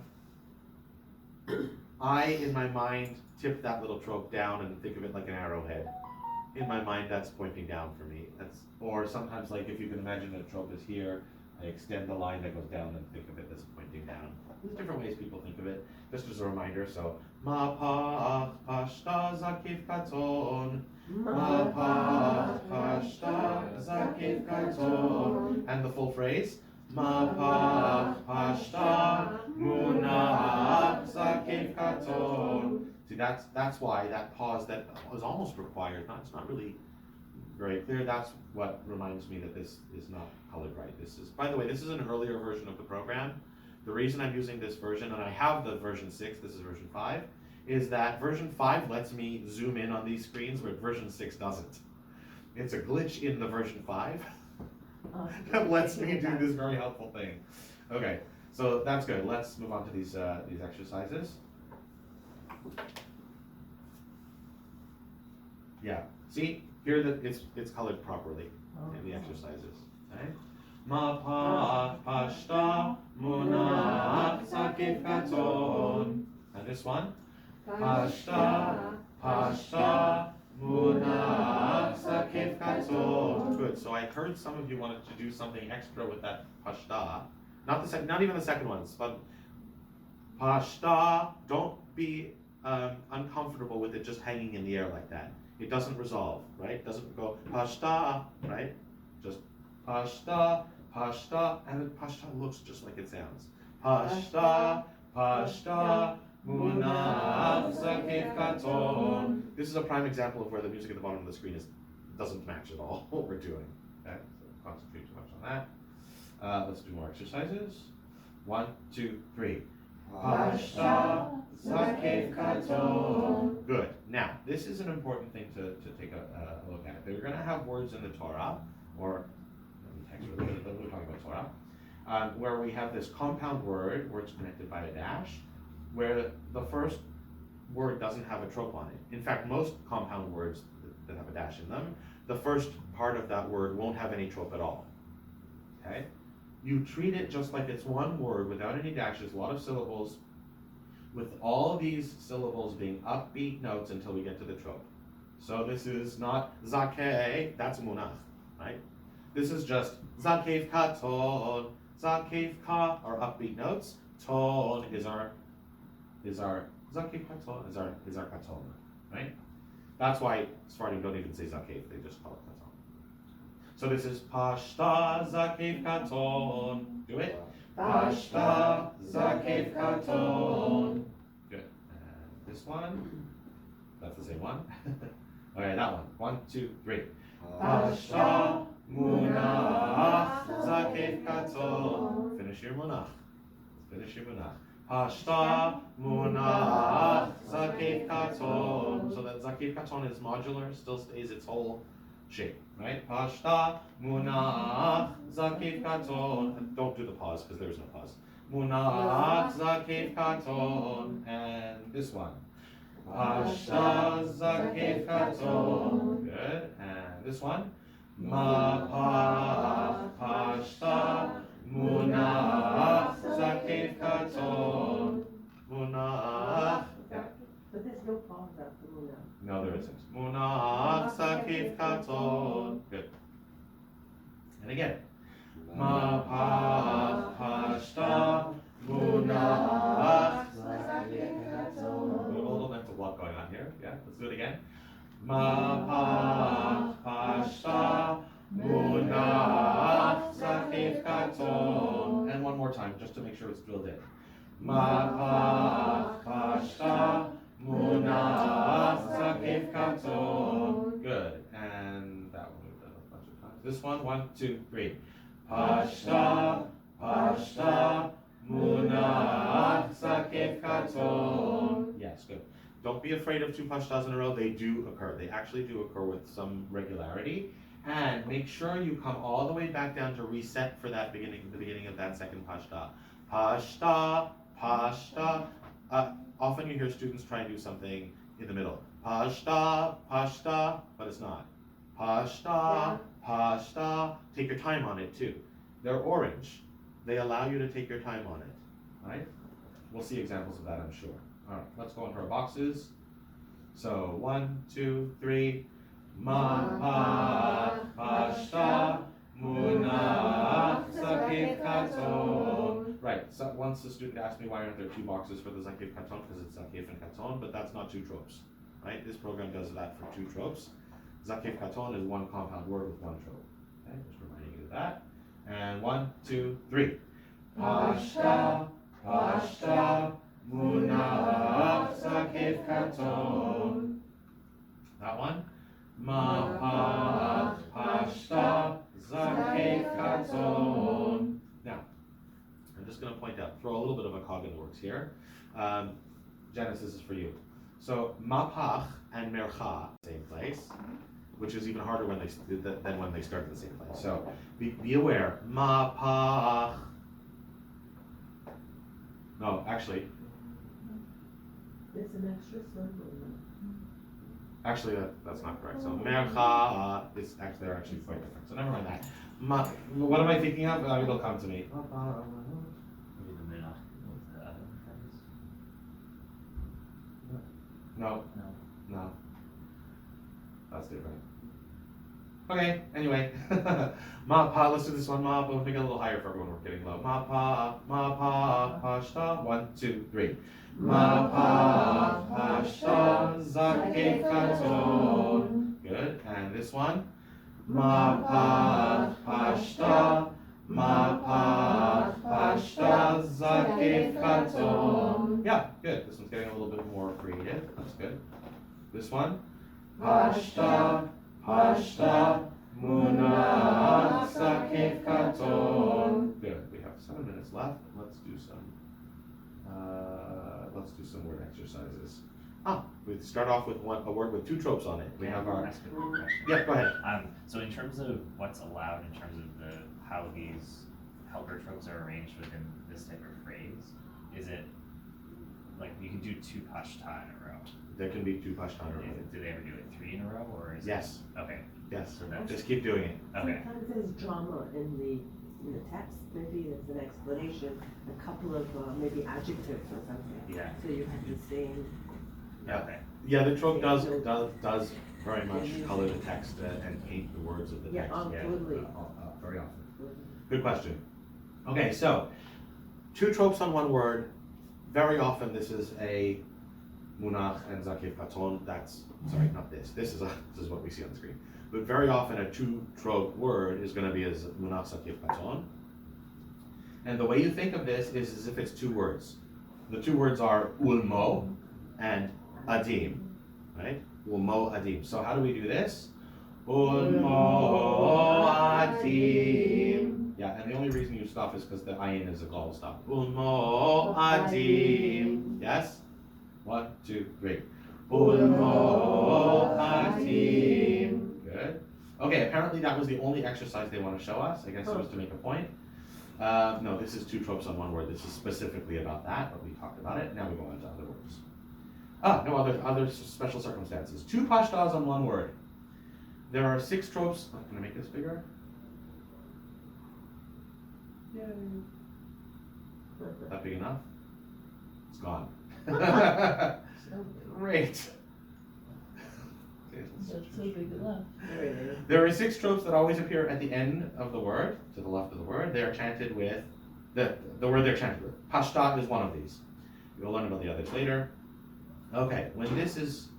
in my mind, tip that little trope down and think of it like an arrowhead. In my mind, that's pointing down for me. Or sometimes, like if you can imagine a trope is here, I extend the line that goes down and think of it as pointing down. There's different ways people think of it, just as a reminder. So, ma-pa, pashta, Zakeif Katon, ma-pa, pashta, Zakeif Katon, and the full phrase, ma-pa, pashta, muna, Zakeif Katon. See, that's why that pause that was almost required, it's not really very clear. That's what reminds me that this is not colored right. This is, by the way, this is an earlier version of the program. The reason I'm using this version, and I have the version 6, this is version 5, is that version 5 lets me zoom in on these screens, but version 6 doesn't. It's a glitch in the version 5 that lets me do this very helpful thing. Okay, so that's good. Let's move on to these exercises. Yeah, see, here that it's colored properly in the exercises. Okay? Ma-pa, pashta, munach, Zakeif Katon. And this one? Pashta, pashta, munach, Zakeif Katon. Good, so I heard some of you wanted to do something extra with that pashta. Not even the second ones, but pashta, don't be uncomfortable with it just hanging in the air like that. It doesn't resolve, right? It doesn't go pashta, right? Just pashta, pashta, and then pashta looks just like it sounds. Pashta, pashta, munach, Zakeif Katon. This is a prime example of where the music at the bottom of the screen doesn't match at all what we're doing. Okay, so concentrate too much on that. Let's do more exercises. 1, 2, 3. Pashta, Zakeif Katon. Good. Now, this is an important thing to take a look at. They're going to have words in the Torah, or text, but we're talking about Torah, where we have this compound word, words connected by a dash, where the first word doesn't have a trope on it. In fact, most compound words that have a dash in them, the first part of that word won't have any trope at all. Okay? You treat it just like it's one word without any dashes, a lot of syllables, with all these syllables being upbeat notes until we get to the trope. So this is not Zakeh, that's munach, right? This is just Zakeif Katon, Zakeif Ka are upbeat notes, Ton is our Zakeif Katon is our Katon, right? That's why Sephardim don't even say Zakeif, they just call it Katon. So this is Pashta, Zakeif Katon. Do it. Pashta, Zakeif Katon. Good. And this one, that's the same one. Okay, that one. 1, 2, 3. Pashta, munach, Zakeif Katon. Finish your munach. Finish your munach. Pashta, munach, Zakeif Katon. So that Zakeif Katon is modular, still stays its whole shape, right? Pashta, munach, Zakeif Katon. And don't do the pause because there's no pause. Munach, Zakeif Katon. And this one. Pashta, Zakeif Katon. Good. And this one. Ma, pashta, munach, Zakeif Katon. Munach. Yeah. But there's no pause after munach. No, there isn't. Munach, Zakeif Katon. Good. And again. Ma, pashta, munach, Zakeif Katon. A little mental block going on here. Yeah, let's do it again. Mapach, Pashta, Munach, Zakeif Katon. And one more time, just to make sure it's drilled in. Mapach, Pashta, Munach, Zakeif Katon. Good. And that one we've done a bunch of times. This one, 1, 2, 3. Pashta, Pashta, Munach, Zakeif Katon. Yes, good. Don't be afraid of 2 pashtas in a row. They do occur. They actually do occur with some regularity. And make sure you come all the way back down to reset for that the beginning of that second pashta. Pashta, pashta. Often you hear students try and do something in the middle. Pashta, pashta, but it's not. Pashta, pashta. Take your time on it too. They're orange. They allow you to take your time on it. Right? We'll see examples of that, I'm sure. All right, let's go into our boxes. So 1, 2, 3. Mapach, Pashta, Munach, Zakeif Katon. Right, so once the student asked me why aren't there 2 boxes for the Zakeif Katon, because it's Zakeif and Katon, but that's not 2 tropes. Right, this program does that for 2 tropes. Zakeif Katon is 1 compound word with 1 trope. Okay, just reminding you of that. And 1, 2, 3. Pashta, Pashta, Munach, Zakeif Katon. That one. Mapach, Pashta, Zakeif Katon. Now, I'm just going to point out, throw a little bit of a cog in the works here. Janice, this is for you. So, Mapach and Mercha, same place, which is even harder when than when they start in the same place. So, be aware. Mapach. No, actually. There's an extra syllable. Actually, that's not correct. So mercha is actually they're actually quite different. So never mind that. What am I thinking of? It'll come to me. Maybe the minach with the other phrase. No, No. no, that's different. Okay. Anyway, mapa. Let's do this one. Mapa. We'll make it a little higher for everyone. We're getting low. Mapa, mapa, pashta. 1, 2, 3. Mapach, Pashta, Zakeif Katon. Good. And this one. Mapach, Pashta, Mapach, Pashta, Zakeif Katon. Yeah, good. This one's getting a little bit more creative. That's good. This one. Pashta, Pashta, Munach, Zakeif Katon. Good. We have 7 minutes left. Let's do some word exercises. We start off with a word with 2 tropes on it. We have our. Ask a quick question. Yeah, go ahead. So in terms of what's allowed in terms of how these helper tropes are arranged within this type of phrase, is it like you can do 2 pashta in a row? There can be 2 pashta in a row. Do they ever do it 3 in a row, or is Yes. it? Okay. Yes. So that's Just keep doing it. okay. Sometimes there's drama in the text. Maybe there's an explanation, a couple of maybe adjectives or something. Yeah. So you have the same. Okay. Yeah, the trope does very much color the text and paint the words of the Yeah, text. absolutely. Very often. Good question. Okay, so 2 tropes on 1 word. Very often this is a munach and Zakeif Katon. Sorry, not this. This is what we see on the screen. But very often a 2 trope word is going to be as munach Zakeif Katon. And the way you think of this is as if it's 2 words. The 2 words are ulmo and adim, right? Ulmo adim. So how do we do this? Ulmo adim. Yeah, and the only reason you stop is because the ayin is a glottal stop. Ulmo adim. Yes? 1, 2, 3. Ulmo adim. Good. Okay, apparently that was the only exercise they want to show us. I guess it was to make a point. No, this is 2 tropes on 1 word. This is specifically about that, but we talked about it. Now we go on to other words. No other special circumstances. 2 pashtas on 1 word. There are 6 tropes. Can I make this bigger? That big enough? It's gone. Great. That's so big enough. There it is. There are 6 tropes that always appear at the end of the word, to the left of the word. They are chanted with, the word they're chanted with. Pashta is one of these. You'll learn about the others later. Okay, when this is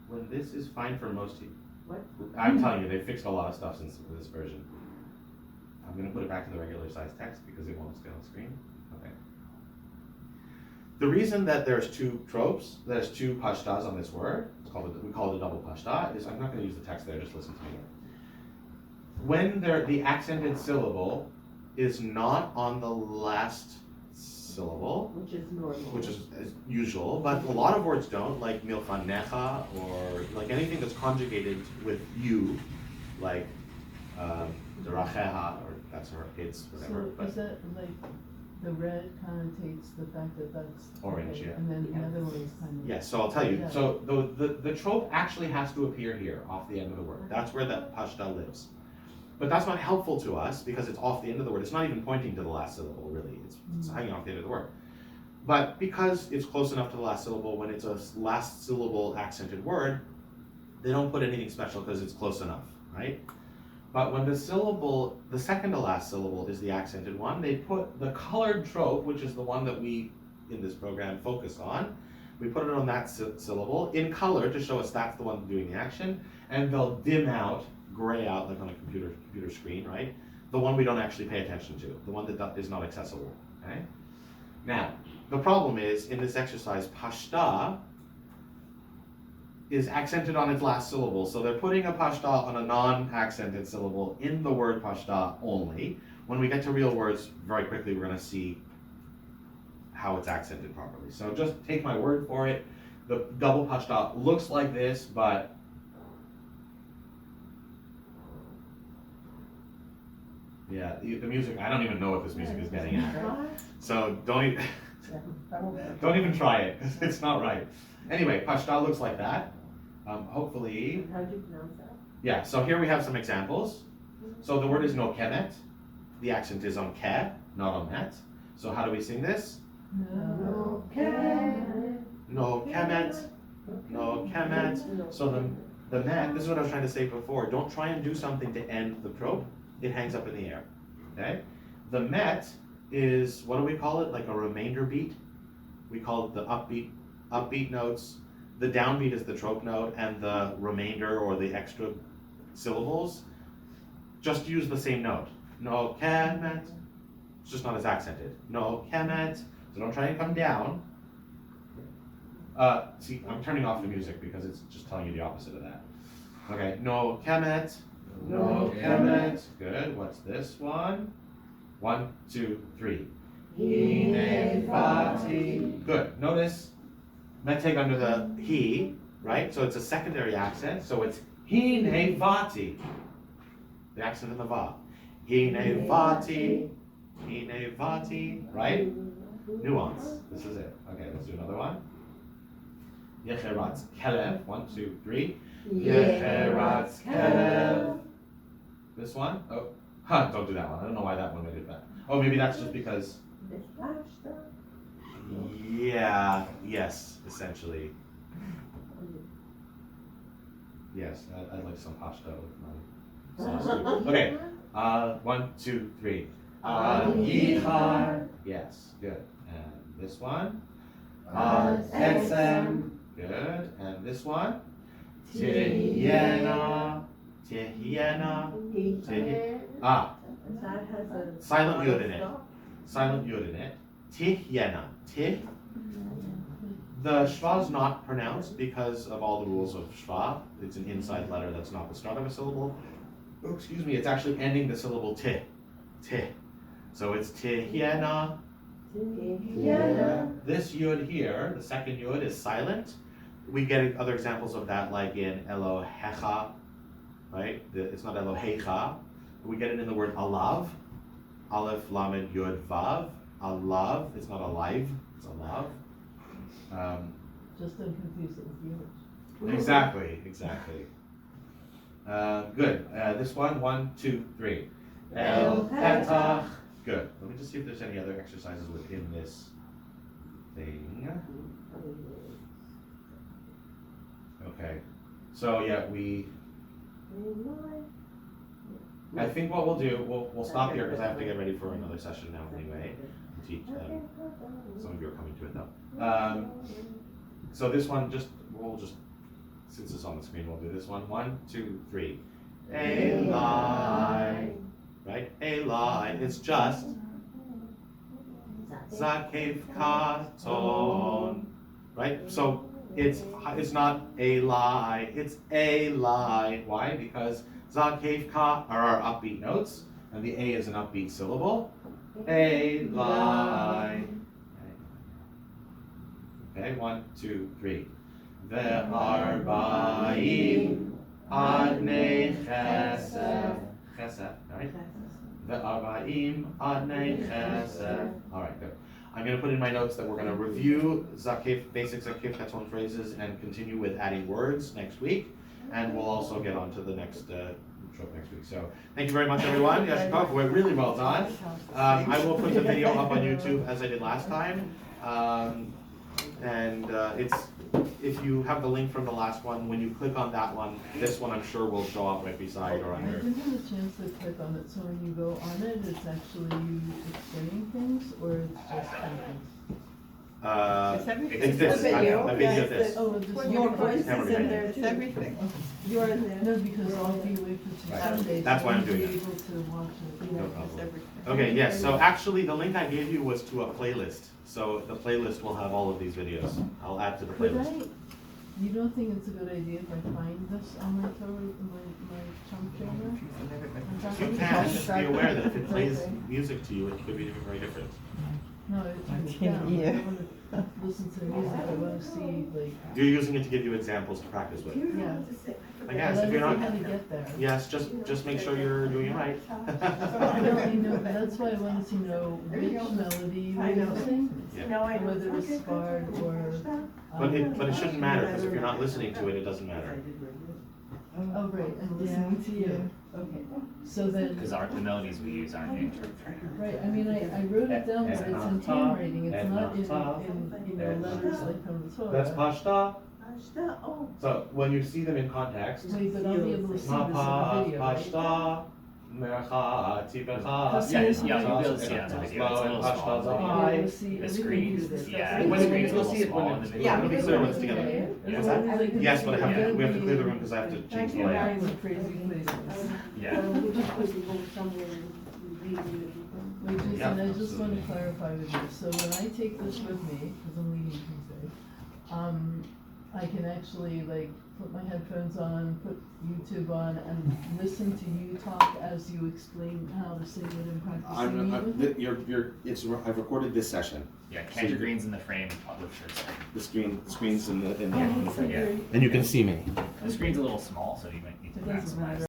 when this is fine for most people. What? I'm telling you, they fixed a lot of stuff since this version. I'm gonna put it back to the regular size text because it won't stay on screen. Okay. The reason that there's two tropes, there's two pashtas on this word, we call it a double pashta, is I'm not gonna use the text there, just listen to me. When the accented syllable is not on the last syllable, Which is normal. which is usual, but a lot of words don't, like milfanecha, or like anything that's conjugated with you, like deracheha, or that's her, it's whatever. So But is that like, the red connotates the fact that that's. Orange, yeah. And then the other one is kind of. yes, so I'll tell you. Yeah. So the trope actually has to appear here, off the end of the word. That's where that pashta lives. But that's not helpful to us because it's off the end of the word. It's not even pointing to the last syllable, really. It's hanging off the end of the word. But because it's close enough to the last syllable, when it's a last syllable accented word, they don't put anything special because it's close enough, right? But when the syllable, the second to last syllable is the accented one, they put the colored trope, which is the one that we, in this program, focus on. We put it on that syllable in color to show us that's the one doing the action, and they'll dim out, gray out, like on a computer screen, right? The one we don't actually pay attention to, the one that is not accessible, okay? Now, the problem is, in this exercise, pashta is accented on its last syllable, so they're putting a pashta on a non-accented syllable in the word pashta only. When we get to real words, very quickly we're gonna see how it's accented properly. So just take my word for it. The double pashta looks like this, but yeah, the music, I don't even know what this music is getting at. So don't even try it, 'cause it's not right. Anyway, pashta looks like that. Hopefully, How do you pronounce that? yeah, so here we have some examples. So the word is no kemet. The accent is on ke, not on met. So how do we sing this? No. No kemet, no kemet. So the met, this is what I was trying to say before. Don't try and do something to end the trope. It hangs up in the air, okay? The met is, what do we call it? Like a remainder beat. We call it the upbeat notes. The downbeat is the trope note, and the remainder or the extra syllables just use the same note. No kemet. It's just not as accented. No kemet. So don't try and come down. See, I'm turning off the music because it's just telling you the opposite of that. Okay, no kemet. No kemet. Good. What's this one? 1, 2, 3. Hinevati. Good. Notice meteg under the he, right? So it's a secondary accent. So it's hinevati. The accent in the va. Hinevati. Hinevati. Right? Nuance. This is it. Okay, let's do another one. Yecheratz kelev. 1, 2, 3. Yecheratz kelev. This one? Oh, don't do that one. I don't know why that one made it bad. Oh, maybe that's just because. It's pashta. Yeah, yes, essentially. Yes, I'd like some pasta with my sauce. Okay, 1, 2, 3. Yichar. Yes, good. And this one? Etsem. Good. And this one? Tihyena. Tihyena. Ah, That has a. silent yud in it. Silent yud in it. Tihyena. Tih. The shva is not pronounced because of all the rules of shva. It's an inside letter that's not the start of a syllable. Oh, excuse me, it's actually ending the syllable tih. Tih. So it's tihyena. This yud here, the second yud, is silent. We get other examples of that, like in Elohecha, right? It's not Elohecha. We get it in the word alav. Aleph, lamed, yud, vav. Alav. It's not alive. It's alav. Just don't confuse it with yours. Exactly. Good. This one, 1, 2, 3. El petach. Good. Let me just see if there's any other exercises within this thing. Okay. So yeah, I think what we'll do, we'll stop here because I have to get ready for another session now anyway. Teach some of you are coming to it though. So this one, we'll just since it's on the screen, we'll do this one. 1, 2, 3. Eli. Right? Eli. It's just Zakeif Katon. Right? So it's not a lie, it's a lie. Why? Because Zakeif Ka are our upbeat notes, and the A is an upbeat syllable. A lie. Okay, 1, 2, 3. Ve'arba'im adnei chesed. Chesed, right? Ve'arba'im adnei chesed. All right, good. I'm going to put in my notes that we're going to review basic Zakeif Katon phrases and continue with adding words next week, and we'll also get on to the next trope next week. So thank you very much, everyone. Yashikov, we're really well done. I will put the video up on YouTube as I did last time, and if you have the link from the last one, when you click on that one, this one I'm sure will show up right beside or I under. didn't have a chance to click on it, so when you go on it, it's actually you explaining things, or it's just typing? It's everything. It's this. It's a video. A video of this. Oh, it's just Your voice is Camera in behind there It's too. everything. You're in there. No, because I'll be away for Right. 2 Sundays. That's why I'm so I doing won't it. be able to watch it. No problem. everything. Okay, yes, so actually the link I gave you was to a playlist. So the playlist will have all of these videos. I'll add to the Could playlist. you don't think it's a good idea if I find this on my my chunk folder? You can, just be aware that if it plays music to you, it could be very different. No, it's Yeah. down. I wanna listen to the music, I wanna see, like, You're using it to give you examples to practice with. yeah. I guess, But if you're I don't not, know how to get there. yes, just make sure you're doing it right. I know, but that's why I wanted to know which melody you I were know. using, Yeah. No, I and whether it was scarred or. But it shouldn't matter, because if you're not listening to it, it doesn't matter. Oh, right, and listening to you, okay, so then, Because the melodies we use aren't interpreted. right, I mean, I wrote it down, but it's in Etnachta, handwriting, it's not in, Etnachta, letters like from the Torah. That's pashta. Oh, So when you see them in context, Wait, but I'll be able to see this in the mapa, video, right? pashta, mercha, tibecha. Yeah, you'll be able to see it on the video. It's a little small. Pashta, I'll be zahai. able to see The everything screen, you did. yeah, When the it- screen's a you'll little see it small when in the it- video. yeah, it'll be clear when it's together. Okay. Yeah. As long as I can Yes, see but it, we have to then clear the room because I have to change the layout. Find some crazy places. Yeah. We just put it over somewhere and read it. Wait, Jason, Yeah, I just want to absolutely. clarify with you, so when I take this with me, because I'm leaving Tuesday, I can actually like put my headphones on, put YouTube on, and listen to you talk as you explain how to sing it and practicing it with it? I've recorded this session. Yeah, Cantor Green's in the frame with the screen. The screen's in the Oh, Yeah. and you can see me. The screen's a little small, so you might need to It maximize. doesn't matter.